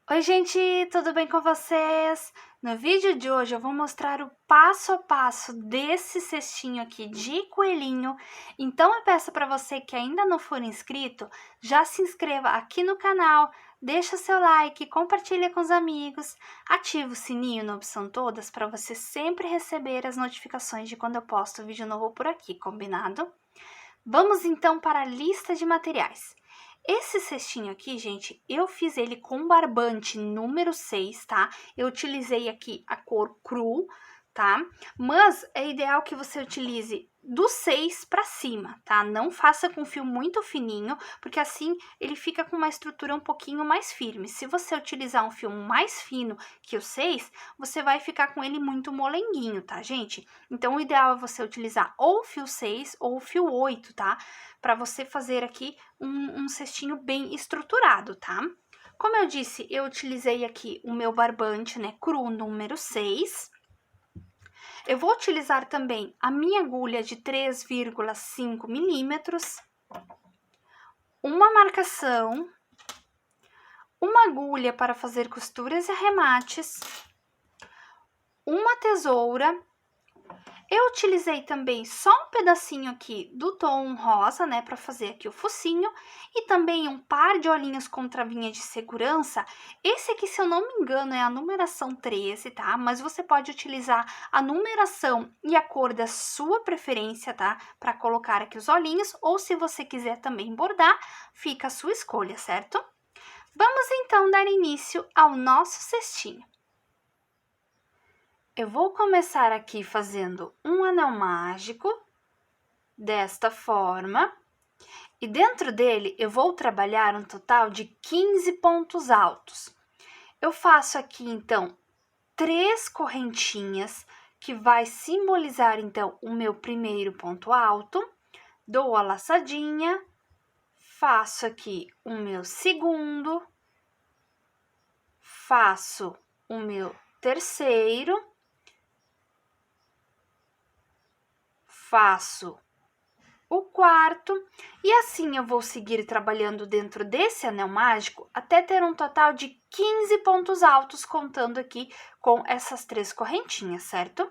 Oi gente, tudo bem com vocês? No vídeo de hoje eu vou mostrar o passo a passo desse cestinho aqui de coelhinho. Então eu peço para você que ainda não for inscrito, já se inscreva aqui no canal, deixa seu like, compartilha com os amigos, ativa o sininho na opção todas para você sempre receber as notificações de quando eu posto vídeo novo por aqui, combinado? Vamos então para a lista de materiais. Esse cestinho aqui, gente, eu fiz ele com barbante número 6, tá? Eu utilizei aqui a cor cru, tá? Mas é ideal que você utilize do 6 para cima, tá? Não faça com fio muito fininho, porque assim ele fica com uma estrutura um pouquinho mais firme. Se você utilizar um fio mais fino que o 6, você vai ficar com ele muito molenguinho, tá, gente? Então, o ideal é você utilizar ou o fio 6 ou o fio 8, tá? Para você fazer aqui um cestinho bem estruturado, tá? Como eu disse, eu utilizei aqui o meu barbante, né, cru número 6. Eu vou utilizar também a minha agulha de 3,5 milímetros, uma marcação, uma agulha para fazer costuras e arremates, uma tesoura. Eu utilizei também só um pedacinho aqui do tom rosa, né, para fazer aqui o focinho, e também um par de olhinhos com travinha de segurança. Esse aqui, se eu não me engano, é a numeração 13, tá? Mas você pode utilizar a numeração e a cor da sua preferência, tá? Para colocar aqui os olhinhos, ou se você quiser também bordar, fica a sua escolha, certo? Vamos então dar início ao nosso cestinho. Eu vou começar aqui fazendo um anel mágico, desta forma, e dentro dele eu vou trabalhar um total de 15 pontos altos. Eu faço aqui, então, 3 correntinhas, que vai simbolizar, então, o meu primeiro ponto alto, dou a laçadinha, faço aqui o meu segundo, faço o meu terceiro, faço o quarto, e assim eu vou seguir trabalhando dentro desse anel mágico até ter um total de 15 pontos altos, contando aqui com essas 3 correntinhas, certo?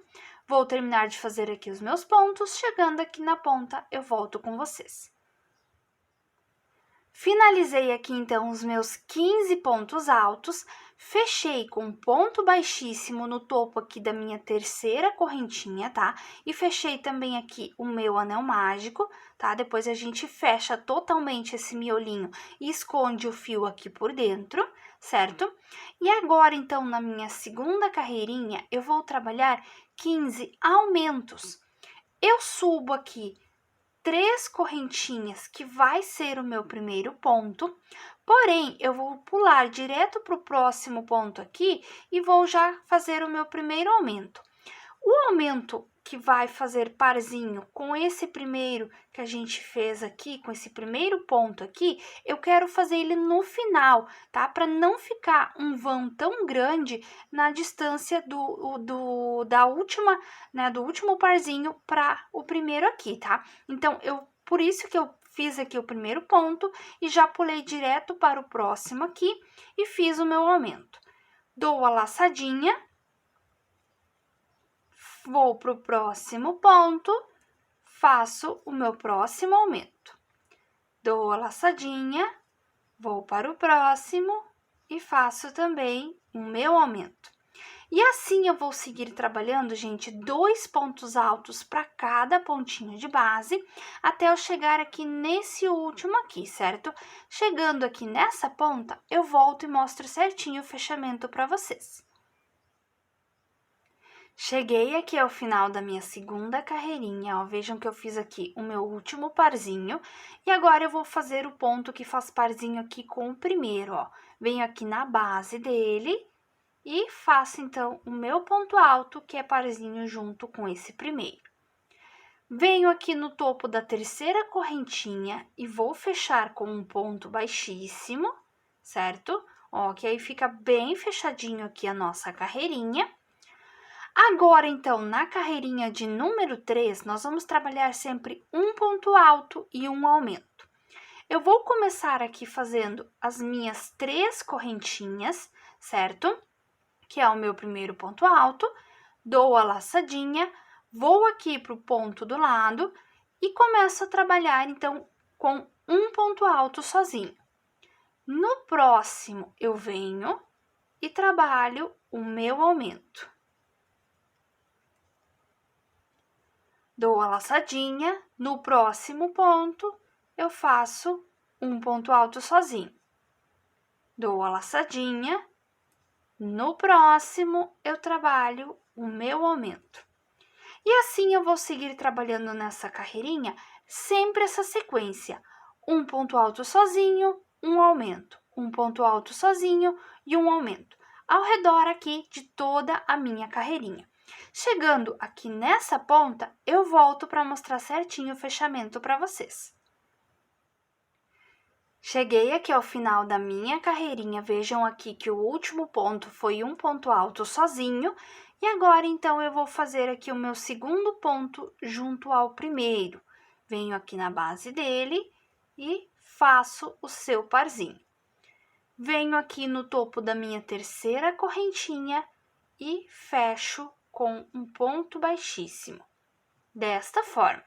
Vou terminar de fazer aqui os meus pontos, chegando aqui na ponta eu volto com vocês. Finalizei aqui, então, os meus 15 pontos altos, fechei com um ponto baixíssimo no topo aqui da minha terceira correntinha, tá? E fechei também aqui o meu anel mágico, tá? Depois a gente fecha totalmente esse miolinho e esconde o fio aqui por dentro, certo? E agora, então, na minha segunda carreirinha, eu vou trabalhar 15 aumentos. Eu subo aqui 3 correntinhas, que vai ser o meu primeiro ponto, porém, eu vou pular direto para o próximo ponto aqui e vou já fazer o meu primeiro aumento. O aumento que vai fazer parzinho com esse primeiro que a gente fez aqui, com esse primeiro ponto aqui, eu quero fazer ele no final, tá? Para não ficar um vão tão grande na distância da última, né, do último parzinho para o primeiro aqui, tá? Então, por isso que eu fiz aqui o primeiro ponto e já pulei direto para o próximo aqui e fiz o meu aumento. Dou a laçadinha, vou para o próximo ponto, faço o meu próximo aumento. Dou a laçadinha, vou para o próximo e faço também o meu aumento. E assim eu vou seguir trabalhando, gente, 2 pontos altos para cada pontinho de base, até eu chegar aqui nesse último aqui, certo? Chegando aqui nessa ponta, eu volto e mostro certinho o fechamento para vocês. Cheguei aqui ao final da minha segunda carreirinha, ó, vejam que eu fiz aqui o meu último parzinho, e agora eu vou fazer o ponto que faz parzinho aqui com o primeiro, ó. Venho aqui na base dele, e faço então o meu ponto alto, que é parzinho junto com esse primeiro. Venho aqui no topo da terceira correntinha e vou fechar com um ponto baixíssimo, certo? Ó, que aí fica bem fechadinho aqui a nossa carreirinha. Agora, então, na carreirinha de número 3, nós vamos trabalhar sempre um ponto alto e um aumento. Eu vou começar aqui fazendo as minhas 3 correntinhas, certo? Que é o meu primeiro ponto alto, dou a laçadinha, vou aqui para o ponto do lado e começo a trabalhar, então, com um ponto alto sozinho. No próximo, eu venho e trabalho o meu aumento. Dou a laçadinha, no próximo ponto, eu faço um ponto alto sozinho. Dou a laçadinha, no próximo, eu trabalho o meu aumento. E assim eu vou seguir trabalhando nessa carreirinha, sempre essa sequência. Um ponto alto sozinho, um aumento. Um ponto alto sozinho e um aumento. Ao redor aqui de toda a minha carreirinha. Chegando aqui nessa ponta, eu volto para mostrar certinho o fechamento para vocês. Cheguei aqui ao final da minha carreirinha, vejam aqui que o último ponto foi um ponto alto sozinho, e agora então eu vou fazer aqui o meu segundo ponto junto ao primeiro. Venho aqui na base dele e faço o seu parzinho. Venho aqui no topo da minha terceira correntinha e fecho com um ponto baixíssimo, desta forma.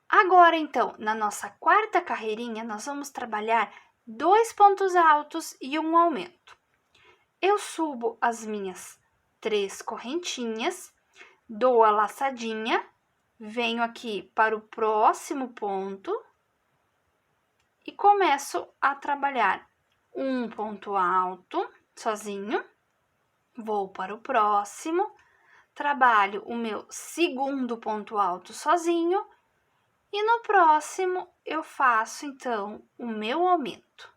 Agora, então, na nossa quarta carreirinha, nós vamos trabalhar 2 pontos altos e um aumento. Eu subo as minhas 3 correntinhas, dou a laçadinha, venho aqui para o próximo ponto e começo a trabalhar um ponto alto sozinho, vou para o próximo, trabalho o meu segundo ponto alto sozinho e no próximo eu faço então o meu aumento.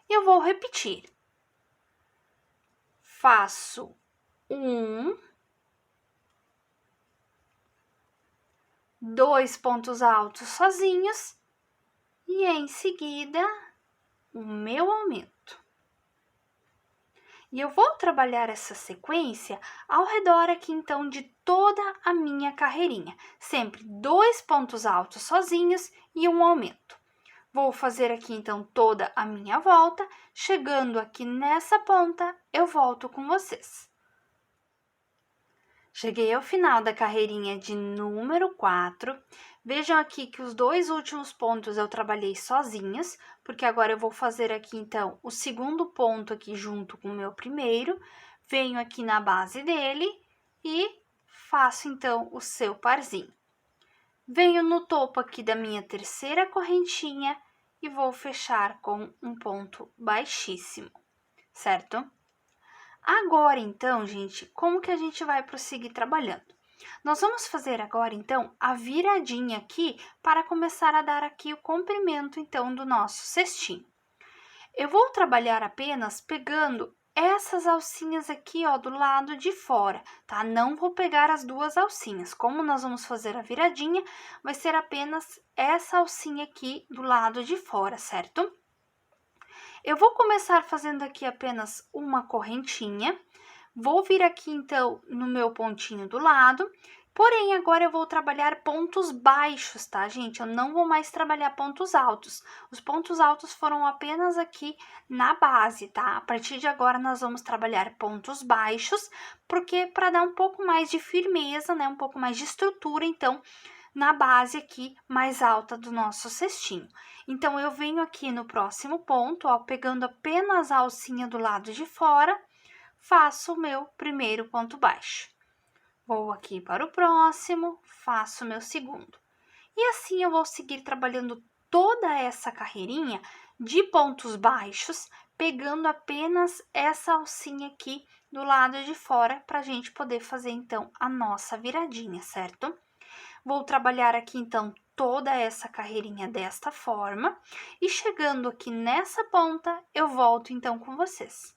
Eu vou repetir. Faço 2 pontos altos sozinhos e em seguida o meu aumento. E eu vou trabalhar essa sequência ao redor aqui, então, de toda a minha carreirinha. Sempre 2 pontos altos sozinhos e um aumento. Vou fazer aqui, então, toda a minha volta. Chegando aqui nessa ponta, eu volto com vocês. Cheguei ao final da carreirinha de número 4. Vejam aqui que os 2 últimos pontos eu trabalhei sozinhas, porque agora eu vou fazer aqui, então, o segundo ponto aqui junto com o meu primeiro. Venho aqui na base dele e faço, então, o seu parzinho. Venho no topo aqui da minha terceira correntinha e vou fechar com um ponto baixíssimo, certo? Agora, então, gente, como que a gente vai prosseguir trabalhando? Nós vamos fazer agora, então, a viradinha aqui para começar a dar aqui o comprimento, então, do nosso cestinho. Eu vou trabalhar apenas pegando essas alcinhas aqui, ó, do lado de fora, tá? Não vou pegar as 2 alcinhas. Como nós vamos fazer a viradinha, vai ser apenas essa alcinha aqui do lado de fora, certo? Eu vou começar fazendo aqui apenas uma correntinha, vou vir aqui, então, no meu pontinho do lado, porém, agora eu vou trabalhar pontos baixos, tá, gente? Eu não vou mais trabalhar pontos altos. Os pontos altos foram apenas aqui na base, tá? A partir de agora, nós vamos trabalhar pontos baixos, porque para dar um pouco mais de firmeza, né, um pouco mais de estrutura, então, na base aqui mais alta do nosso cestinho. Então, eu venho aqui no próximo ponto, ó, pegando apenas a alcinha do lado de fora, faço o meu primeiro ponto baixo. Vou aqui para o próximo, faço o meu segundo. E assim eu vou seguir trabalhando toda essa carreirinha de pontos baixos, pegando apenas essa alcinha aqui do lado de fora, para a gente poder fazer, então, a nossa viradinha, certo? Vou trabalhar aqui, então, toda essa carreirinha desta forma e chegando aqui nessa ponta, eu volto então com vocês.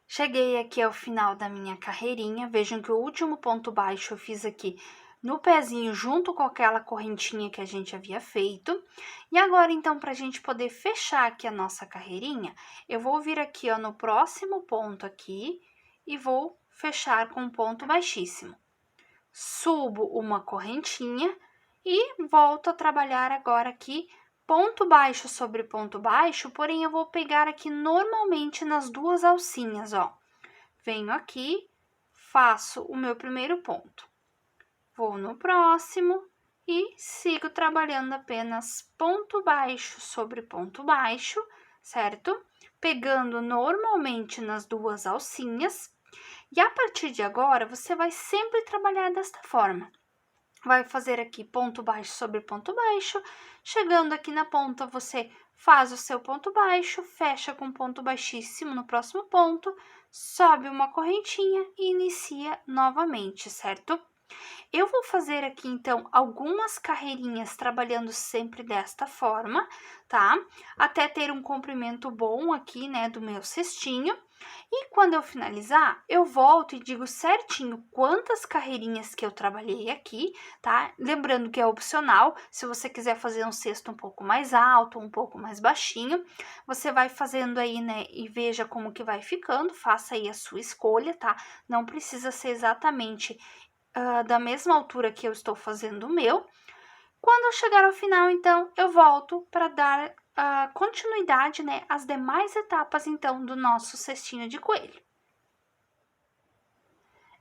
Cheguei aqui ao final da minha carreirinha, vejam que o último ponto baixo eu fiz aqui no pezinho junto com aquela correntinha que a gente havia feito. E agora, então, para a gente poder fechar aqui a nossa carreirinha, eu vou vir aqui, ó, no próximo ponto aqui e vou fechar com um ponto baixíssimo. Subo uma correntinha e volto a trabalhar agora aqui ponto baixo sobre ponto baixo, porém eu vou pegar aqui normalmente nas duas alcinhas, ó. Venho aqui, faço o meu primeiro ponto. Vou no próximo e sigo trabalhando apenas ponto baixo sobre ponto baixo, certo? Pegando normalmente nas duas alcinhas. E a partir de agora, você vai sempre trabalhar desta forma. Vai fazer aqui ponto baixo sobre ponto baixo, chegando aqui na ponta, você faz o seu ponto baixo, fecha com ponto baixíssimo no próximo ponto, sobe uma correntinha e inicia novamente, certo? Eu vou fazer aqui, então, algumas carreirinhas trabalhando sempre desta forma, tá? Até ter um comprimento bom aqui, né, do meu cestinho. E quando eu finalizar, eu volto e digo certinho quantas carreirinhas que eu trabalhei aqui, tá? Lembrando que é opcional, se você quiser fazer um cesto um pouco mais alto, um pouco mais baixinho, você vai fazendo aí, né, e veja como que vai ficando, faça aí a sua escolha, tá? Não precisa ser exatamente da mesma altura que eu estou fazendo o meu. Quando eu chegar ao final, então, eu volto para dar continuidade, né, às demais etapas, então, do nosso cestinho de coelho.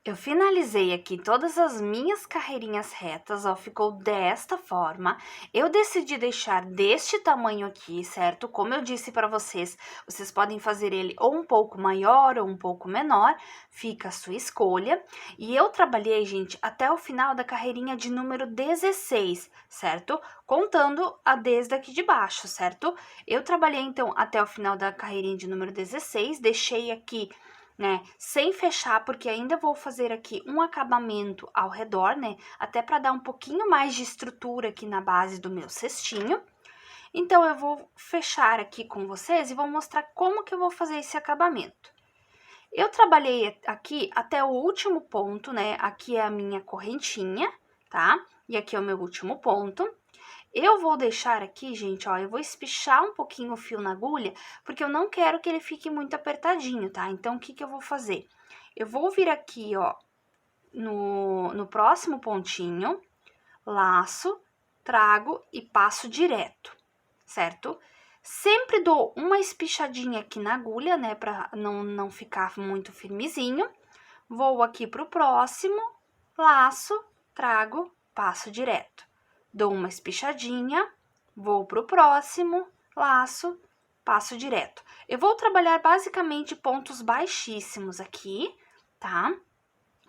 Eu finalizei aqui todas as minhas carreirinhas retas, ó, ficou desta forma. Eu decidi deixar deste tamanho aqui, certo? Como eu disse para vocês, vocês podem fazer ele ou um pouco maior ou um pouco menor, fica a sua escolha. E eu trabalhei, gente, até o final da carreirinha de número 16, certo? Contando a desde aqui de baixo, certo? Eu trabalhei, então, até o final da carreirinha de número 16, deixei aqui, né, sem fechar, porque ainda vou fazer aqui um acabamento ao redor, né, até para dar um pouquinho mais de estrutura aqui na base do meu cestinho. Então, eu vou fechar aqui com vocês e vou mostrar como que eu vou fazer esse acabamento. Eu trabalhei aqui até o último ponto, né, aqui é a minha correntinha, tá? E aqui é o meu último ponto. Eu vou deixar aqui, gente, ó, eu vou espichar um pouquinho o fio na agulha, porque eu não quero que ele fique muito apertadinho, tá? Então, o que que eu vou fazer? Eu vou vir aqui, ó, no próximo pontinho, laço, trago e passo direto, certo? Sempre dou uma espichadinha aqui na agulha, né, pra não ficar muito firmezinho. Vou aqui pro próximo, laço, trago, passo direto. Dou uma espichadinha, vou pro próximo, laço, passo direto. Eu vou trabalhar basicamente pontos baixíssimos aqui, tá?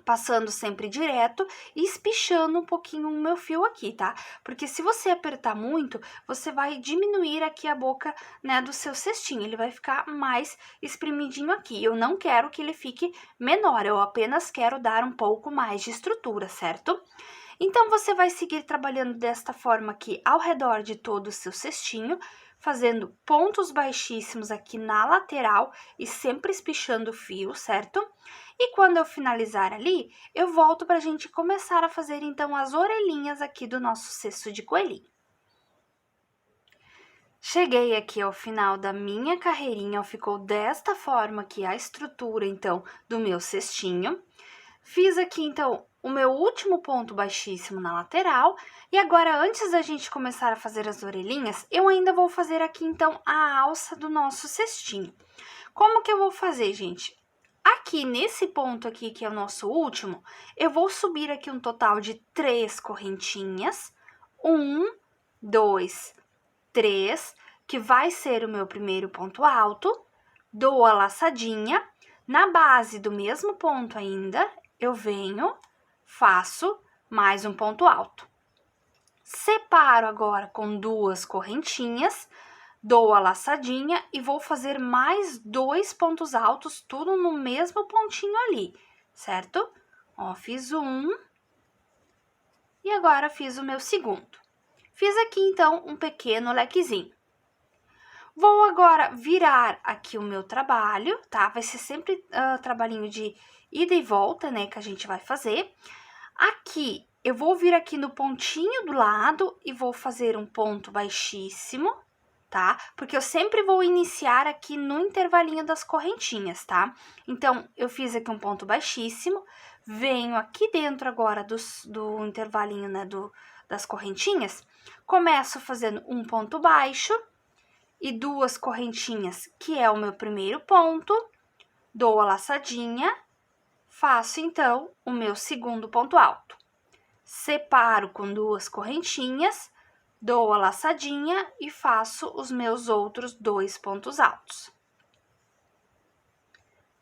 Passando sempre direto e espichando um pouquinho o meu fio aqui, tá? Porque se você apertar muito, você vai diminuir aqui a boca, né, do seu cestinho. Ele vai ficar mais espremidinho aqui. Eu não quero que ele fique menor, eu apenas quero dar um pouco mais de estrutura, certo? Então, você vai seguir trabalhando desta forma aqui ao redor de todo o seu cestinho, fazendo pontos baixíssimos aqui na lateral e sempre espichando o fio, certo? E quando eu finalizar ali, eu volto para a gente começar a fazer, então, as orelhinhas aqui do nosso cesto de coelhinho. Cheguei aqui ao final da minha carreirinha, ficou desta forma aqui a estrutura, então, do meu cestinho. Fiz aqui, então, o meu último ponto baixíssimo na lateral. E agora, antes da gente começar a fazer as orelhinhas, eu ainda vou fazer aqui, então, a alça do nosso cestinho. Como que eu vou fazer, gente? Aqui, nesse ponto aqui, que é o nosso último, eu vou subir aqui um total de 3 correntinhas. 1, 2, 3, que vai ser o meu primeiro ponto alto. Dou a laçadinha. Na base do mesmo ponto ainda, eu venho, faço mais um ponto alto. Separo agora com 2 correntinhas, dou a laçadinha e vou fazer mais 2 pontos altos, tudo no mesmo pontinho ali, certo? Ó, fiz um e agora fiz o meu segundo. Fiz aqui, então, um pequeno lequezinho. Vou agora virar aqui o meu trabalho, tá? Vai ser sempre trabalhinho de ida e volta, né, que a gente vai fazer. Aqui, eu vou vir aqui no pontinho do lado e vou fazer um ponto baixíssimo, tá? Porque eu sempre vou iniciar aqui no intervalinho das correntinhas, tá? Então, eu fiz aqui um ponto baixíssimo, venho aqui dentro agora do intervalinho, né, das correntinhas, começo fazendo um ponto baixo e duas correntinhas, que é o meu primeiro ponto, dou a laçadinha, faço então o meu segundo ponto alto. Separo com duas correntinhas, dou a laçadinha e faço os meus outros 2 pontos altos.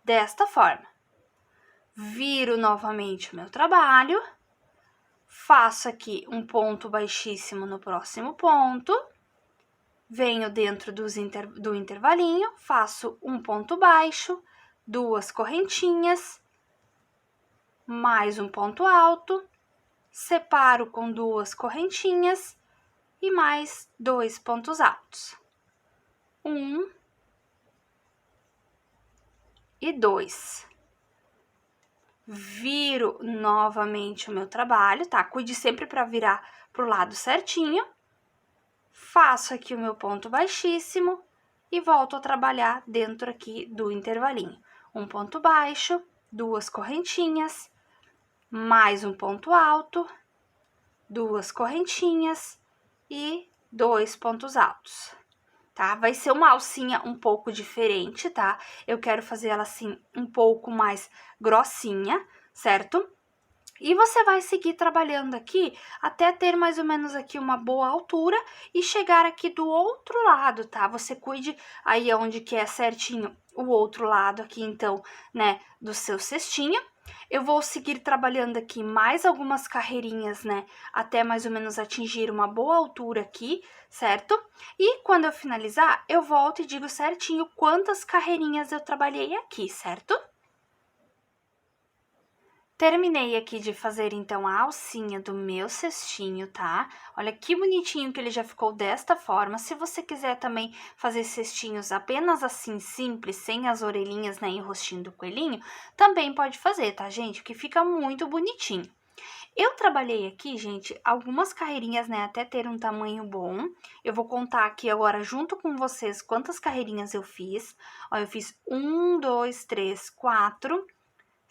Desta forma, viro novamente o meu trabalho, faço aqui um ponto baixíssimo no próximo ponto, venho dentro do intervalinho, faço um ponto baixo, duas correntinhas, mais um ponto alto, separo com duas correntinhas e mais 2 pontos altos. 1 e 2. Viro novamente o meu trabalho, tá? Cuide sempre para virar pro lado certinho. Faço aqui o meu ponto baixíssimo e volto a trabalhar dentro aqui do intervalinho. Um ponto baixo, duas correntinhas, mais um ponto alto, duas correntinhas e 2 pontos altos, tá? Vai ser uma alcinha um pouco diferente, tá? Eu quero fazer ela assim um pouco mais grossinha, certo? E você vai seguir trabalhando aqui até ter mais ou menos aqui uma boa altura e chegar aqui do outro lado, tá? Você cuide aí onde que é certinho o outro lado aqui, então, né, do seu cestinho. Eu vou seguir trabalhando aqui mais algumas carreirinhas, né, até mais ou menos atingir uma boa altura aqui, certo? E quando eu finalizar, eu volto e digo certinho quantas carreirinhas eu trabalhei aqui, certo? Terminei aqui de fazer, então, a alcinha do meu cestinho, tá? Olha que bonitinho que ele já ficou desta forma. Se você quiser também fazer cestinhos apenas assim, simples, sem as orelhinhas, né, e o rostinho do coelhinho, também pode fazer, tá, gente? Que fica muito bonitinho. Eu trabalhei aqui, gente, algumas carreirinhas, né, até ter um tamanho bom. Eu vou contar aqui agora, junto com vocês, quantas carreirinhas eu fiz. Ó, eu fiz 1, 2, 3, 4...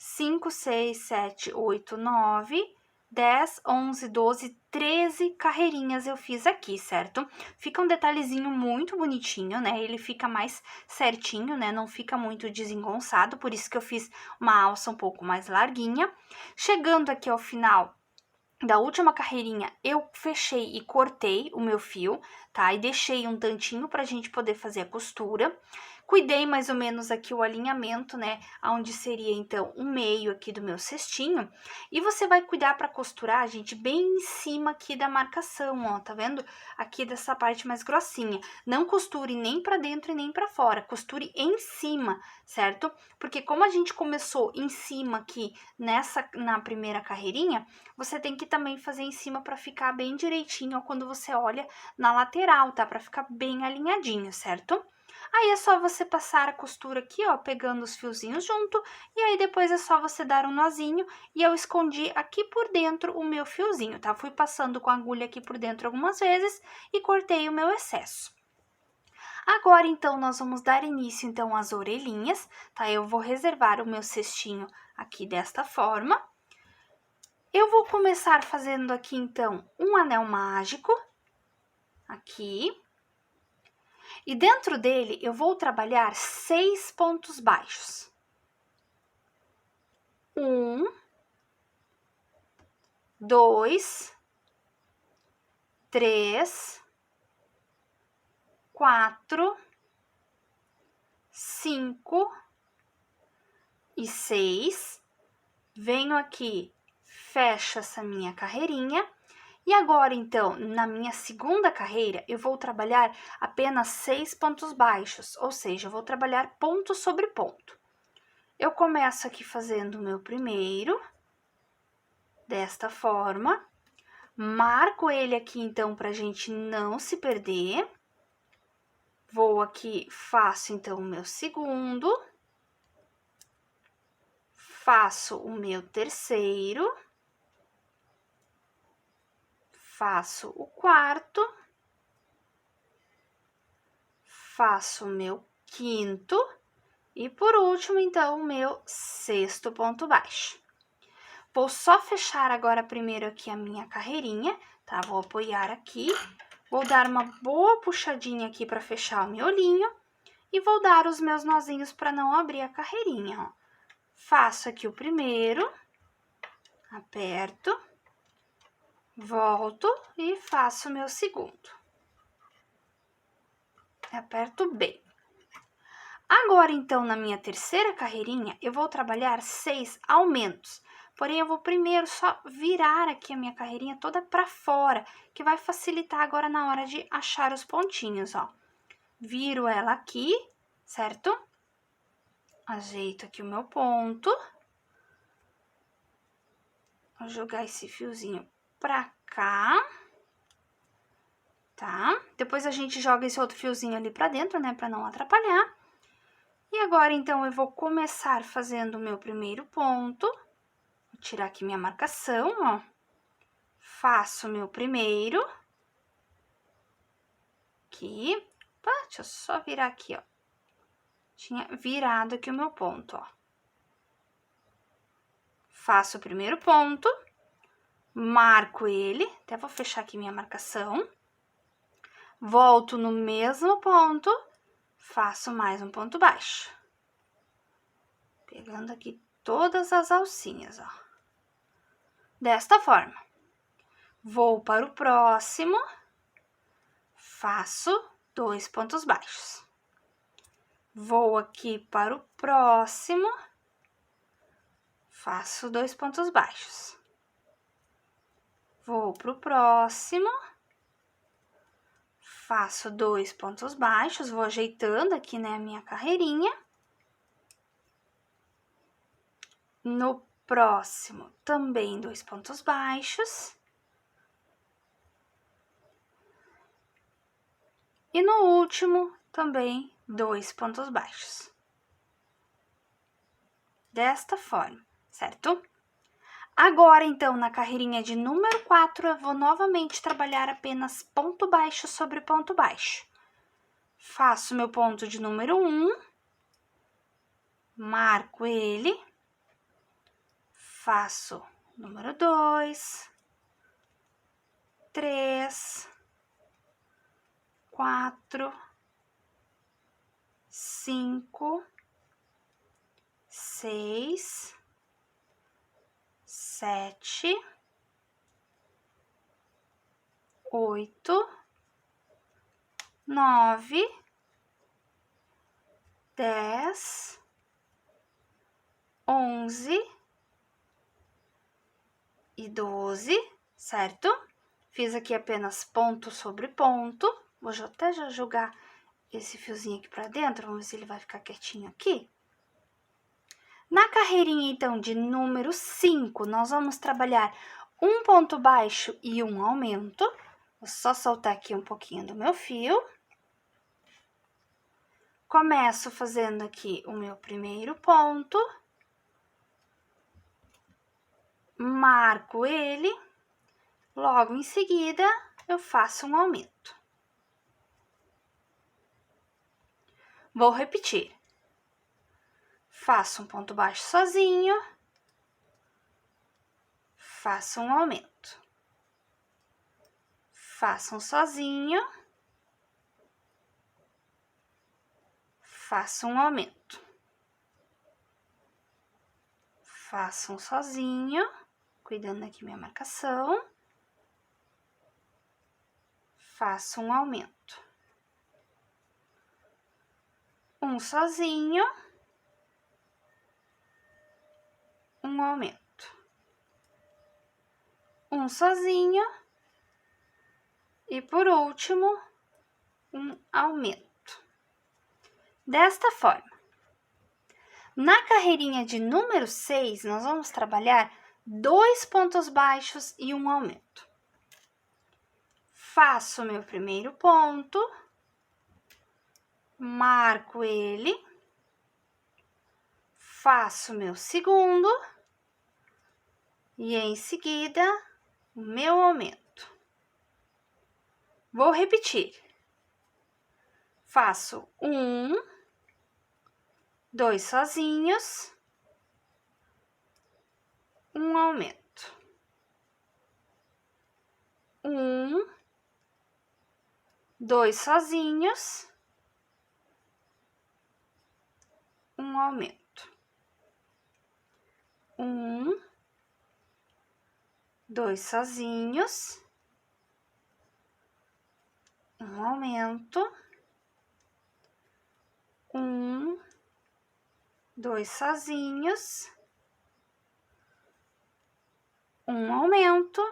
5, 6, 7, 8, 9, 10, 11, 12, 13 carreirinhas eu fiz aqui, certo? Fica um detalhezinho muito bonitinho, né? Ele fica mais certinho, né? Não fica muito desengonçado, por isso que eu fiz uma alça um pouco mais larguinha. Chegando aqui ao final da última carreirinha, eu fechei e cortei o meu fio, tá? E deixei um tantinho pra gente poder fazer a costura. Cuidei mais ou menos aqui o alinhamento, né? Onde seria, então, o meio aqui do meu cestinho. E você vai cuidar pra costurar, gente, bem em cima aqui da marcação, ó. Tá vendo? Aqui dessa parte mais grossinha. Não costure nem pra dentro e nem pra fora. Costure em cima, certo? Porque como a gente começou em cima aqui, na primeira carreirinha, você tem que também fazer em cima para ficar bem direitinho, ó, quando você olha na lateral, tá? Para ficar bem alinhadinho, certo? Aí é só você passar a costura aqui, ó, pegando os fiozinhos junto, e aí depois é só você dar um nozinho, e eu escondi aqui por dentro o meu fiozinho, tá? Fui passando com a agulha aqui por dentro algumas vezes e cortei o meu excesso. Agora, então, nós vamos dar início, então, às orelhinhas, tá? Eu vou reservar o meu cestinho aqui desta forma. Eu vou começar fazendo aqui, então, um anel mágico, aqui. E dentro dele, eu vou trabalhar 6 pontos baixos. 1, 2, 3, 4, 5 e 6. Venho aqui, fecho essa minha carreirinha. E agora, então, na minha segunda carreira, eu vou trabalhar apenas 6 pontos baixos, ou seja, eu vou trabalhar ponto sobre ponto. Eu começo aqui fazendo o meu primeiro, desta forma, Marco ele aqui, então, pra gente não se perder. Vou aqui, faço, então, o meu segundo. Faço o meu terceiro. Faço o quarto. Faço o meu quinto. E, por último, então, o meu sexto ponto baixo. Vou só fechar agora primeiro aqui a minha carreirinha, tá? Vou apoiar aqui, vou dar uma boa puxadinha aqui para fechar o miolinho e vou dar os meus nozinhos para não abrir a carreirinha, ó. Faço aqui o primeiro, aperto, volto e faço o meu segundo. Aperto bem. Agora, então, na minha terceira carreirinha, eu vou trabalhar 6 aumentos. Porém, eu vou primeiro só virar aqui a minha carreirinha toda para fora, que vai facilitar agora na hora de achar os pontinhos, ó. Viro ela aqui, certo? Ajeito aqui o meu ponto. Vou jogar esse fiozinho pra cá. Tá? Depois a gente joga esse outro fiozinho ali pra dentro, né? Pra não atrapalhar. E agora, então, eu vou começar fazendo o meu primeiro ponto. Vou tirar aqui minha marcação, ó. Faço o meu primeiro. Aqui. Opa, deixa eu só virar aqui, ó. Tinha virado aqui o meu ponto, ó. Faço o primeiro ponto. Marco ele. Até vou fechar aqui minha marcação. Volto no mesmo ponto. Faço mais um ponto baixo. Pegando aqui todas as alcinhas, ó. Desta forma. Vou para o próximo. Faço 2 pontos baixos. Vou aqui para o próximo. Faço 2 pontos baixos. Vou para o próximo. Faço 2 pontos baixos, vou ajeitando aqui, né, a minha carreirinha. No próximo, também 2 pontos baixos. E no último, também 2 pontos baixos. Desta forma, certo? Agora, então, na carreirinha de número 4, eu vou novamente trabalhar apenas ponto baixo sobre ponto baixo. Faço meu ponto de número 1, marco ele, faço número 2, 3, 4, 5, 6, 7, 8, 9, 10, 11 e 12, certo? Fiz aqui apenas ponto sobre ponto. Vou até já jogar esse fiozinho aqui pra dentro, vamos ver se ele vai ficar quietinho aqui. Na carreirinha, então, de número 5, nós vamos trabalhar um ponto baixo e um aumento. Vou só soltar aqui um pouquinho do meu fio. Começo fazendo aqui o meu primeiro ponto. Marco ele. Logo em seguida, eu faço um aumento. Vou repetir. Faço um ponto baixo sozinho. Faço um aumento. Faço um sozinho. Faço um aumento. Faço um sozinho, cuidando aqui minha marcação. Faço um aumento. Um sozinho. Um aumento. Um sozinho. E por último, um aumento. Desta forma. Na carreirinha de número 6, nós vamos trabalhar 2 pontos baixos e um aumento. faço meu primeiro ponto, marco ele, faço meu segundo e em seguida o meu aumento. Vou repetir. Faço 1, 2 sozinhos, um aumento. 1, 2 sozinhos, um aumento. 1, 2 sozinhos, um aumento. 1, 2 sozinhos, um aumento.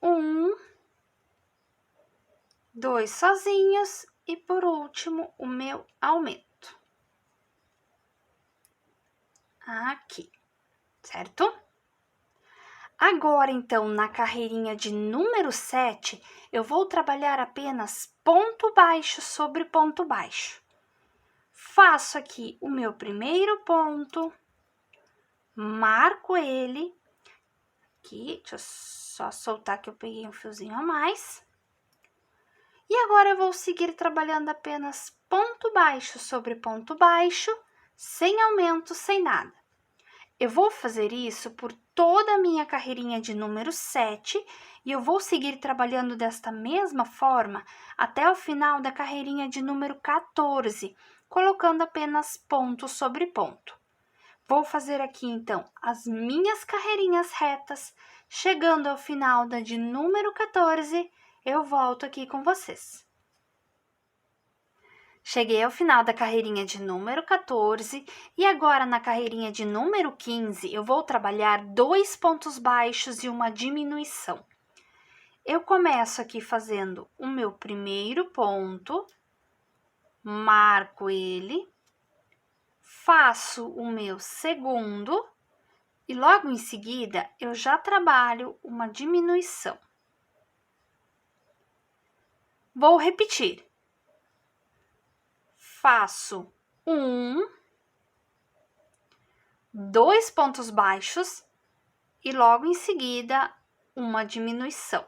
1, 2 sozinhos e por último o meu aumento. Aqui, certo? Agora, então, na carreirinha de número 7, eu vou trabalhar apenas ponto baixo sobre ponto baixo. Faço aqui o meu primeiro ponto, marco ele. Aqui, deixa eu só soltar que eu peguei um fiozinho a mais. E agora eu vou seguir trabalhando apenas ponto baixo sobre ponto baixo, sem aumento, sem nada. Eu vou fazer isso por toda a minha carreirinha de número 7 e eu vou seguir trabalhando desta mesma forma até o final da carreirinha de número 14, colocando apenas ponto sobre ponto. Vou fazer aqui, então, as minhas carreirinhas retas. Chegando ao final da de número 14, eu volto aqui com vocês. Cheguei ao final da carreirinha de número 14 e agora na carreirinha de número 15 eu vou trabalhar 2 pontos baixos e uma diminuição. Eu começo aqui fazendo o meu primeiro ponto, marco ele, faço o meu segundo e logo em seguida eu já trabalho uma diminuição. Vou repetir. Faço 1, 2 pontos baixos e logo em seguida uma diminuição.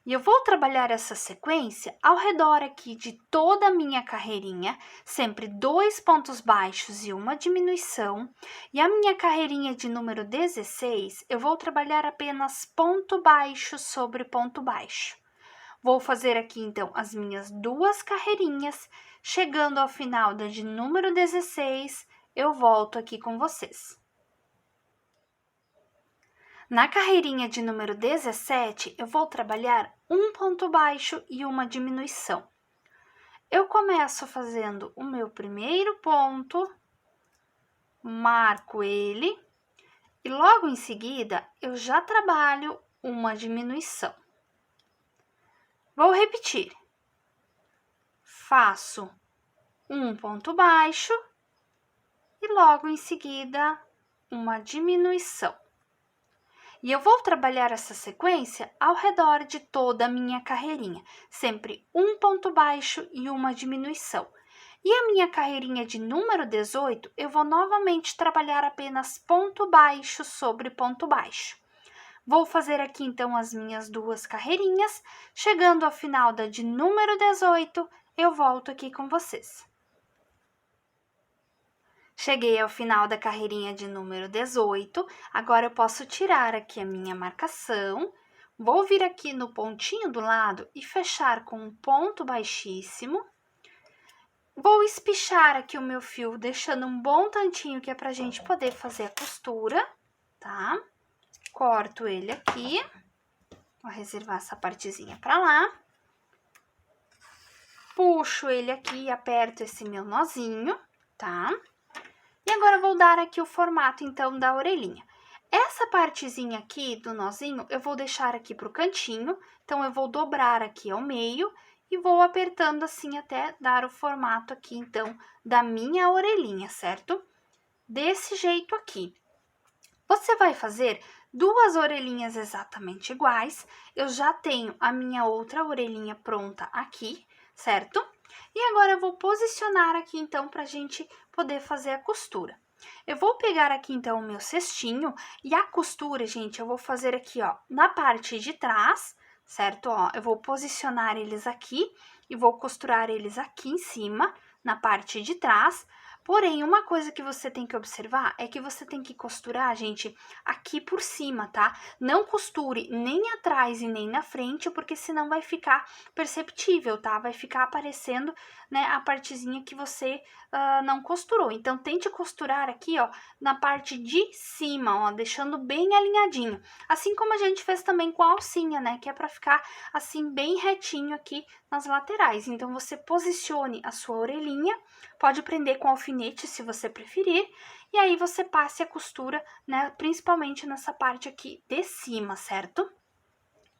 E eu vou trabalhar essa sequência ao redor aqui de toda a minha carreirinha, sempre 2 pontos baixos e uma diminuição. E a minha carreirinha de número 16, eu vou trabalhar apenas ponto baixo sobre ponto baixo. Vou fazer aqui, então, as minhas 2 carreirinhas. Chegando ao final da de número 16, eu volto aqui com vocês. Na carreirinha de número 17, eu vou trabalhar um ponto baixo e uma diminuição. Eu começo fazendo o meu primeiro ponto, marco ele, e logo em seguida, eu já trabalho uma diminuição. Vou repetir. Faço um ponto baixo e logo em seguida uma diminuição. E eu vou trabalhar essa sequência ao redor de toda a minha carreirinha, sempre um ponto baixo e uma diminuição. E a minha carreirinha de número 18, eu vou novamente trabalhar apenas ponto baixo sobre ponto baixo. Vou fazer aqui então as minhas 2 carreirinhas. Chegando ao final da de número 18, eu volto aqui com vocês. Cheguei ao final da carreirinha de número 18, agora eu posso tirar aqui a minha marcação, vou vir aqui no pontinho do lado e fechar com um ponto baixíssimo. Vou espichar aqui o meu fio, deixando um bom tantinho que é pra gente poder fazer a costura, tá? Corto ele aqui, vou reservar essa partezinha pra lá. Puxo ele aqui e aperto esse meu nozinho, tá? E agora eu vou dar aqui o formato, então, da orelhinha. Essa partezinha aqui do nozinho, eu vou deixar aqui pro cantinho. Então, eu vou dobrar aqui ao meio e vou apertando assim até dar o formato aqui, então, da minha orelhinha, certo? Desse jeito aqui. Você vai fazer duas orelhinhas exatamente iguais. Eu já tenho a minha outra orelhinha pronta aqui, certo? E agora eu vou posicionar aqui, então, pra gente poder fazer a costura. Eu vou pegar aqui, então, o meu cestinho e a costura, gente, eu vou fazer aqui, ó, na parte de trás, certo? Ó, eu vou posicionar eles aqui e vou costurar eles aqui em cima, na parte de trás. Porém, uma coisa que você tem que observar é que você tem que costurar, gente, aqui por cima, tá? Não costure nem atrás e nem na frente, porque senão vai ficar perceptível, tá? Vai ficar aparecendo, né, a partezinha que você não costurou. Então, tente costurar aqui, ó, na parte de cima, ó, deixando bem alinhadinho. Assim como a gente fez também com a alcinha, né, que é pra ficar assim bem retinho aqui nas laterais. Então, você posicione a sua orelhinha, pode prender com alfinete se você preferir, e aí você passe a costura, né, principalmente nessa parte aqui de cima, certo?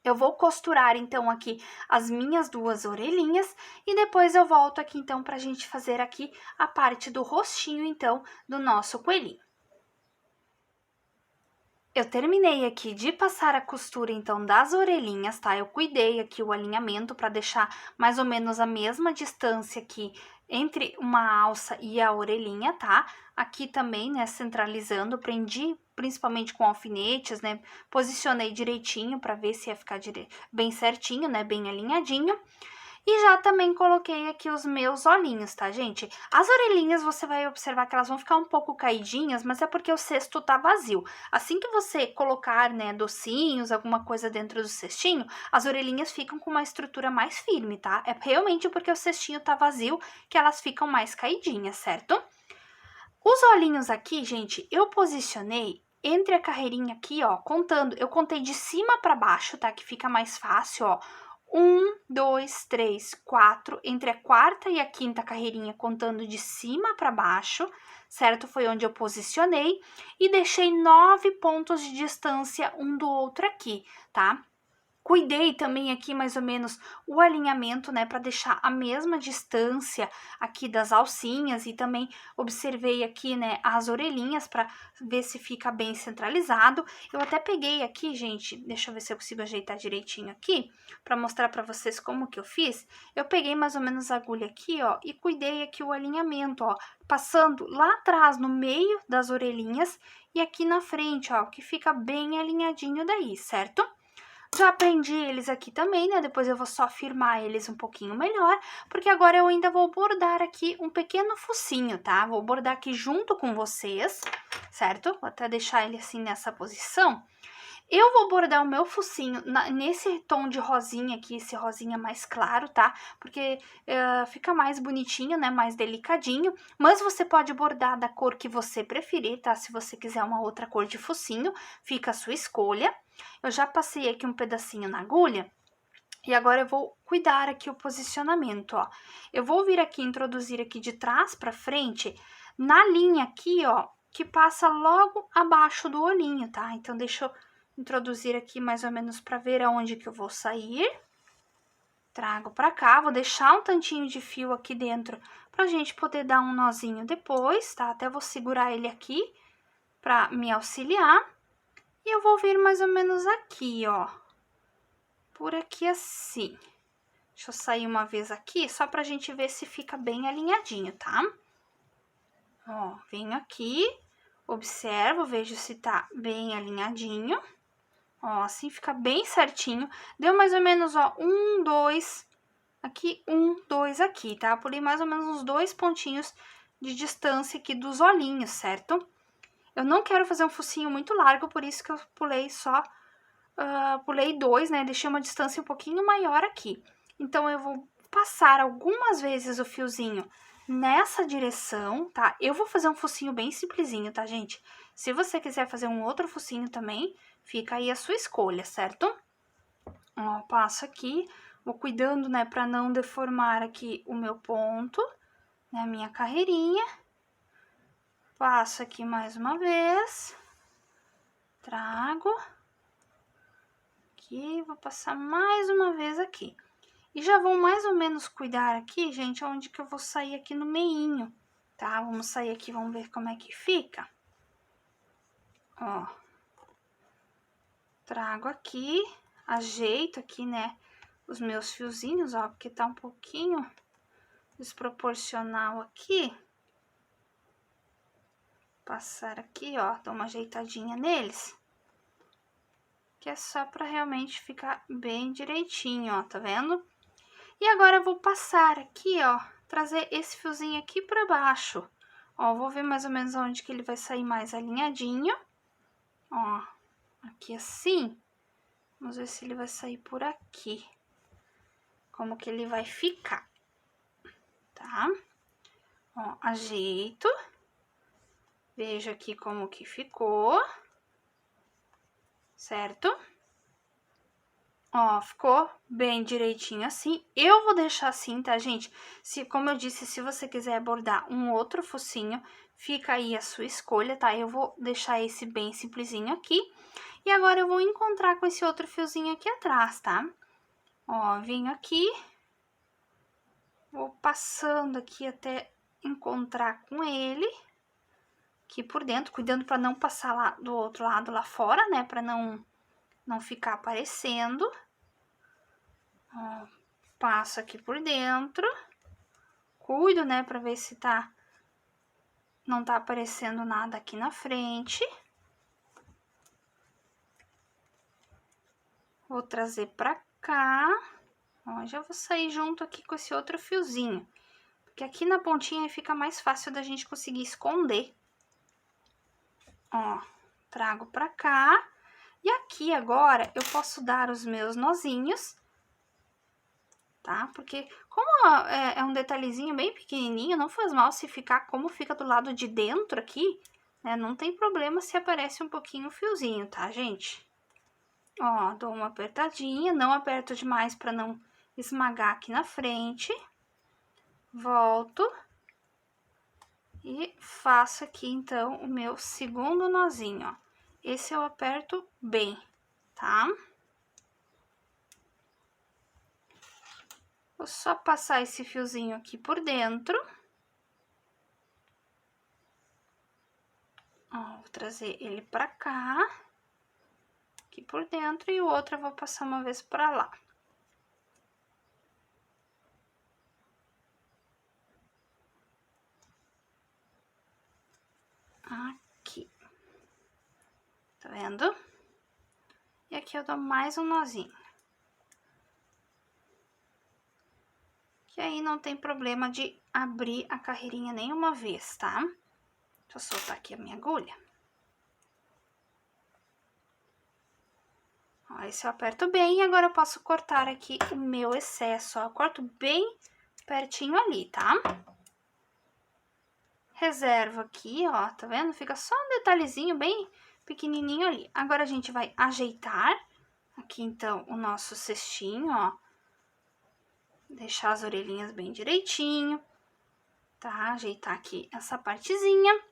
Eu vou costurar, então, aqui as minhas duas orelhinhas e depois eu volto aqui, então, pra gente fazer aqui a parte do rostinho, então, do nosso coelhinho. Eu terminei aqui de passar a costura, então, das orelhinhas, tá? Eu cuidei aqui o alinhamento para deixar mais ou menos a mesma distância aqui entre uma alça e a orelhinha, tá? Aqui também, né, centralizando, prendi principalmente com alfinetes, né? Posicionei direitinho para ver se ia ficar bem certinho, né? Bem alinhadinho. E já também coloquei aqui os meus olhinhos, tá, gente? As orelhinhas você vai observar que elas vão ficar um pouco caidinhas, mas é porque o cesto tá vazio. Assim que você colocar, né, docinhos, alguma coisa dentro do cestinho, as orelhinhas ficam com uma estrutura mais firme, tá? É realmente porque o cestinho tá vazio que elas ficam mais caidinhas, certo? Os olhinhos aqui, gente, eu posicionei entre a carreirinha aqui, ó, contando. Eu contei de cima para baixo, tá? Que fica mais fácil, ó. 1, 2, 3, 4, entre a quarta e a quinta carreirinha, contando de cima para baixo, certo? Foi onde eu posicionei e deixei 9 pontos de distância um do outro aqui, tá? Cuidei também aqui mais ou menos o alinhamento, né, para deixar a mesma distância aqui das alcinhas e também observei aqui, né, as orelhinhas para ver se fica bem centralizado. Eu até peguei aqui, gente, deixa eu ver se eu consigo ajeitar direitinho aqui, para mostrar para vocês como que eu fiz. Eu peguei mais ou menos a agulha aqui, ó, e cuidei aqui o alinhamento, ó, passando lá atrás no meio das orelhinhas e aqui na frente, ó, que fica bem alinhadinho daí, certo? Já prendi eles aqui também, né? Depois eu vou só firmar eles um pouquinho melhor, porque agora eu ainda vou bordar aqui um pequeno focinho, tá? Vou bordar aqui junto com vocês, certo? Vou até deixar ele assim nessa posição. Eu vou bordar o meu focinho nesse tom de rosinha aqui, esse rosinha mais claro, tá? Porque fica mais bonitinho, né? Mais delicadinho. Mas você pode bordar da cor que você preferir, tá? Se você quiser uma outra cor de focinho, fica a sua escolha. Eu já passei aqui um pedacinho na agulha. E agora eu vou cuidar aqui o posicionamento, ó. Eu vou vir aqui, introduzir aqui de trás pra frente, na linha aqui, ó, que passa logo abaixo do olhinho, tá? Então, deixa eu introduzir aqui mais ou menos pra ver aonde que eu vou sair. Trago pra cá, vou deixar um tantinho de fio aqui dentro pra gente poder dar um nozinho depois, tá? Até vou segurar ele aqui pra me auxiliar. E eu vou vir mais ou menos aqui, ó. Por aqui assim. Deixa eu sair uma vez aqui, só pra gente ver se fica bem alinhadinho, tá? Ó, venho aqui, observo, vejo se tá bem alinhadinho. Ó, assim fica bem certinho. Deu mais ou menos, ó, 1, 2, aqui, 1, 2 aqui, tá? Pulei mais ou menos uns 2 pontinhos de distância aqui dos olhinhos, certo? Eu não quero fazer um focinho muito largo, por isso que eu pulei só, pulei 2, né? Deixei uma distância um pouquinho maior aqui. Então, eu vou passar algumas vezes o fiozinho nessa direção, tá? Eu vou fazer um focinho bem simplesinho, tá, gente? Se você quiser fazer um outro focinho também, fica aí a sua escolha, certo? Ó, passo aqui, vou cuidando, né, pra não deformar aqui o meu ponto, né, a minha carreirinha. Passo aqui mais uma vez. Trago. Aqui, vou passar mais uma vez aqui. E já vou mais ou menos cuidar aqui, gente, onde que eu vou sair aqui no meinho, tá? Vamos sair aqui, vamos ver como é que fica. Ó. trago aqui, ajeito aqui, né, os meus fiozinhos, ó, porque tá um pouquinho desproporcional aqui. Passar aqui, ó, dou uma ajeitadinha neles, que é só pra realmente ficar bem direitinho, ó, tá vendo? E agora eu vou passar aqui, ó, trazer esse fiozinho aqui pra baixo. Ó, vou ver mais ou menos onde que ele vai sair mais alinhadinho. Ó, aqui assim. Vamos ver se ele vai sair por aqui. Como que ele vai ficar, tá? Ó, ajeito. Vejo aqui como que ficou. Certo? Ó, ficou bem direitinho assim. Eu vou deixar assim, tá, gente? Como eu disse, se você quiser bordar um outro focinho, fica aí a sua escolha, tá? Eu vou deixar esse bem simplesinho aqui. E agora eu vou encontrar com esse outro fiozinho aqui atrás, tá? Ó, venho aqui. Vou passando aqui até encontrar com ele. Aqui por dentro, cuidando pra não passar lá do outro lado lá fora, né? Pra não ficar aparecendo. Ó, passo aqui por dentro. Cuido, né, pra ver se não tá aparecendo nada aqui na frente. Vou trazer pra cá. Ó, já vou sair junto aqui com esse outro fiozinho. Porque aqui na pontinha fica mais fácil da gente conseguir esconder. Ó, trago pra cá. E aqui agora eu posso dar os meus nozinhos, tá? Porque como é um detalhezinho bem pequenininho, não faz mal se ficar como fica do lado de dentro aqui, né? Não tem problema se aparece um pouquinho o fiozinho, tá, gente? Ó, dou uma apertadinha, não aperto demais pra não esmagar aqui na frente. Volto. E faço aqui, então, o meu segundo nozinho, ó. Esse eu aperto bem, tá? Vou só passar esse fiozinho aqui por dentro. Ó, vou trazer ele pra cá. Aqui por dentro. E o outro eu vou passar uma vez pra lá. Aqui. Tá vendo? E aqui eu dou mais um nozinho. Que aí não tem problema de abrir a carreirinha nenhuma vez, tá? Deixa eu soltar aqui a minha agulha. Ó, esse eu aperto bem e agora eu posso cortar aqui o meu excesso, ó. Eu corto bem pertinho ali, tá? Reservo aqui, ó, tá vendo? Fica só um detalhezinho bem pequenininho ali. Agora a gente vai ajeitar aqui, então, o nosso cestinho, ó. Deixar as orelhinhas bem direitinho, tá? Ajeitar aqui essa partezinha.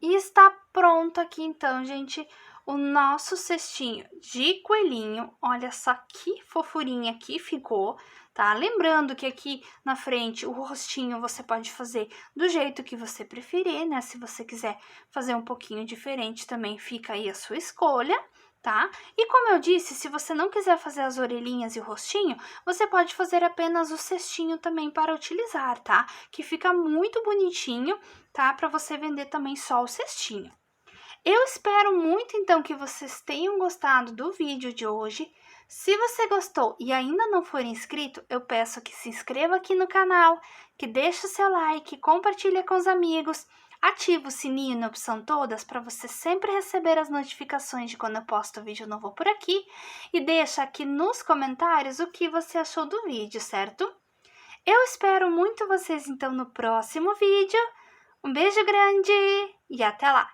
E está pronto aqui, então, gente, o nosso cestinho de coelhinho. Olha só que fofurinha que ficou, tá? Lembrando que aqui na frente o rostinho você pode fazer do jeito que você preferir, né? Se você quiser fazer um pouquinho diferente também, fica aí a sua escolha, tá? E como eu disse, se você não quiser fazer as orelhinhas e o rostinho, você pode fazer apenas o cestinho também para utilizar, tá? Que fica muito bonitinho, tá? Para você vender também só o cestinho. Eu espero muito, então, que vocês tenham gostado do vídeo de hoje. Se você gostou e ainda não for inscrito, eu peço que se inscreva aqui no canal, que deixe o seu like, compartilhe com os amigos, ative o sininho na opção todas para você sempre receber as notificações de quando eu posto vídeo novo por aqui. E deixa aqui nos comentários o que você achou do vídeo, certo? Eu espero muito vocês, então, no próximo vídeo. Um beijo grande e até lá!